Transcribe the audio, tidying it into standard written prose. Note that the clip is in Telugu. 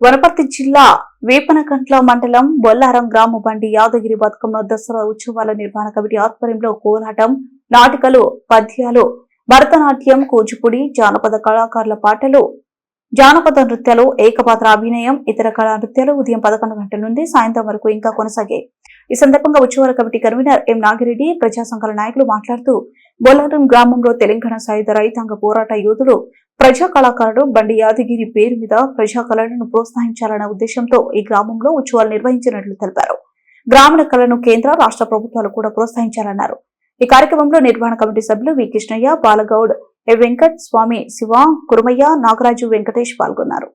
వనపర్తి జిల్లా వేపనకంట్ల మండలం బొల్లారం గ్రామ బండి యాదగిరి బతుకమ్మ దసరా ఉత్సవాల నిర్వహణ కమిటీ ఆధ్వర్యంలో కోలాటం, నాటికలు, పద్యాలు, భరతనాట్యం, కూచిపూడి, జానపద కళాకారుల పాటలు, జానపద నృత్యాలు, ఏకపాత్ర అభినయం, ఇతర కళా నృత్యాలు ఉదయం 11 గంటల నుండి సాయంత్రం వరకు ఇంకా కొనసాగాయి. ఈ సందర్భంగా ఉత్సవాల కమిటీ కన్వీనర్ ఎం నాగిరెడ్డి, ప్రజా సంఘాల నాయకులు మాట్లాడుతూ బొల్లారం గ్రామంలో తెలంగాణ సాయుధ రైతాంగ పోరాట యోధుడు, ప్రజా కళాకారుడు బండి యాదగిరి పేరు మీద ప్రజా కళలను ప్రోత్సహించాలన్న ఉద్దేశంతో ఈ గ్రామంలో ఉత్సవాలు నిర్వహించినట్లు తెలిపారు. గ్రామీణ కళను కేంద్ర, రాష్ట్ర ప్రభుత్వాలు కూడా ప్రోత్సహించాలన్నారు. ఈ కార్యక్రమంలో నిర్వహణ కమిటీ సభ్యులు వి కృష్ణయ్య, బాలగౌడ్, ఎ వెంకట్, స్వామి, శివ, కురుమయ్య, నాగరాజు, వెంకటేష్ పాల్గొన్నారు.